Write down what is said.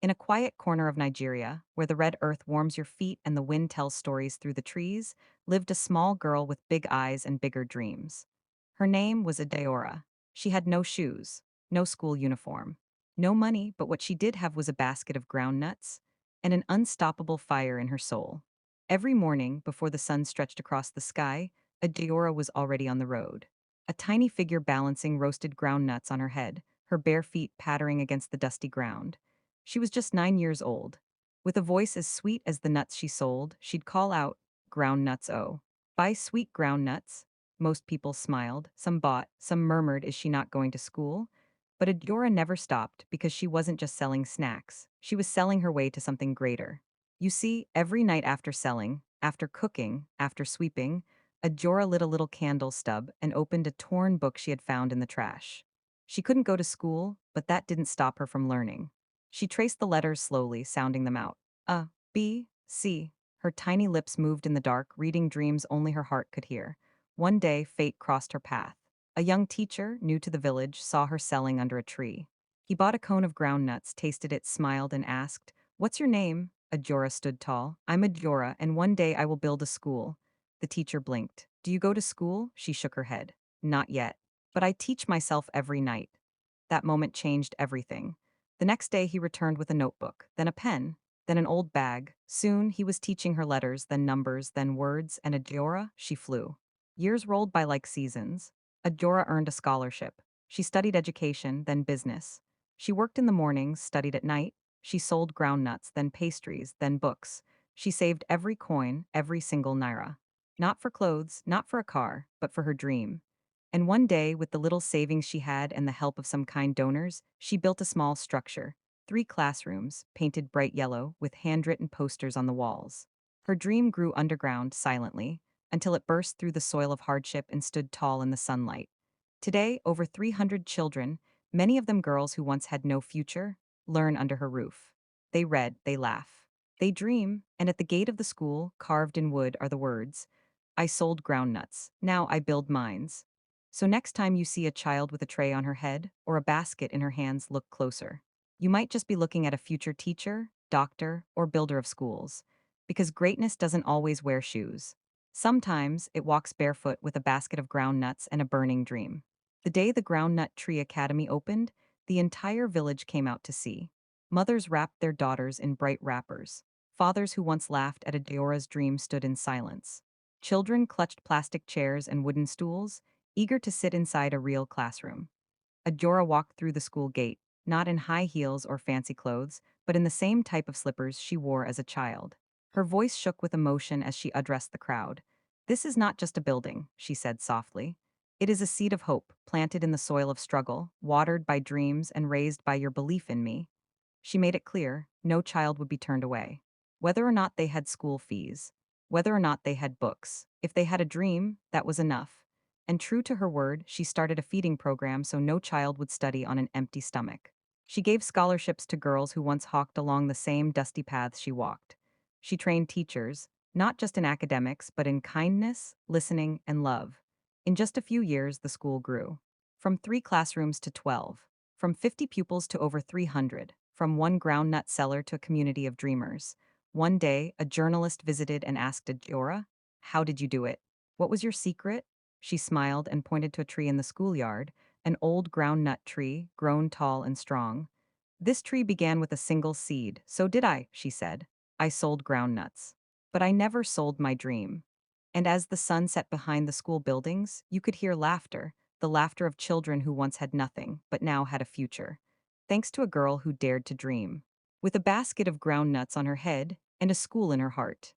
In a quiet corner of Nigeria, where the red earth warms your feet and the wind tells stories through the trees, lived a small girl with big eyes and bigger dreams. Her name was Adeora. She had no shoes, no school uniform, no money, but what she did have was a basket of ground nuts and an unstoppable fire in her soul. Every morning, before the sun stretched across the sky, Adeora was already on the road. A tiny figure balancing roasted ground nuts on her head, her bare feet pattering against the dusty ground. She was just 9 years old. With a voice as sweet as the nuts she sold, she'd call out, "Ground nuts, oh. Buy sweet ground nuts." Most people smiled, some bought, some murmured, "Is she not going to school?" But Adora never stopped because she wasn't just selling snacks. She was selling her way to something greater. You see, every night after selling, after cooking, after sweeping, Adora lit a little candle stub and opened a torn book she had found in the trash. She couldn't go to school, but that didn't stop her from learning. She traced the letters slowly, sounding them out. A, B, C. Her tiny lips moved in the dark, reading dreams only her heart could hear. One day, fate crossed her path. A young teacher, new to the village, saw her selling under a tree. He bought a cone of ground nuts, tasted it, smiled, and asked, "What's your name?" Ajora stood tall. "I'm Ajora, and one day I will build a school." The teacher blinked. "Do you go to school?" She shook her head. "Not yet. But I teach myself every night." That moment changed everything. The next day he returned with a notebook, then a pen, then an old bag. Soon he was teaching her letters, then numbers, then words, and Ajora, she flew. Years rolled by like seasons. Ajora earned a scholarship. She studied education, then business. She worked in the mornings, studied at night. She sold ground nuts, then pastries, then books. She saved every coin, every single naira. Not for clothes, not for a car, but for her dream. And one day, with the little savings she had and the help of some kind donors, she built a small structure. 3 classrooms, painted bright yellow, with handwritten posters on the walls. Her dream grew underground, silently, until it burst through the soil of hardship and stood tall in the sunlight. Today, over 300 children, many of them girls who once had no future, learn under her roof. They read, they laugh. They dream, and at the gate of the school, carved in wood, are the words, "I sold ground nuts, now I build mines." So next time you see a child with a tray on her head or a basket in her hands, look closer. You might just be looking at a future teacher, doctor, or builder of schools. Because greatness doesn't always wear shoes. Sometimes it walks barefoot with a basket of ground nuts and a burning dream. The day the Groundnut Tree Academy opened, the entire village came out to see. Mothers wrapped their daughters in bright wrappers. Fathers who once laughed at Adeora's dream stood in silence. Children clutched plastic chairs and wooden stools, eager to sit inside a real classroom. Adora walked through the school gate, not in high heels or fancy clothes, but in the same type of slippers she wore as a child. Her voice shook with emotion as she addressed the crowd. "This is not just a building," she said softly. "It is a seed of hope, planted in the soil of struggle, watered by dreams, and raised by your belief in me." She made it clear no child would be turned away. Whether or not they had school fees, whether or not they had books, if they had a dream, that was enough. And true to her word, she started a feeding program so no child would study on an empty stomach. She gave scholarships to girls who once hawked along the same dusty paths she walked. She trained teachers, not just in academics, but in kindness, listening, and love. In just a few years, the school grew. From 3 classrooms to 12, from 50 pupils to over 300, from one groundnut seller to a community of dreamers. One day, a journalist visited and asked Adora, "How did you do it? What was your secret?" She smiled and pointed to a tree in the schoolyard, an old groundnut tree, grown tall and strong. "This tree began with a single seed, so did I," she said. "I sold groundnuts. But I never sold my dream." And as the sun set behind the school buildings, you could hear laughter, the laughter of children who once had nothing, but now had a future. Thanks to a girl who dared to dream. With a basket of groundnuts on her head and a school in her heart.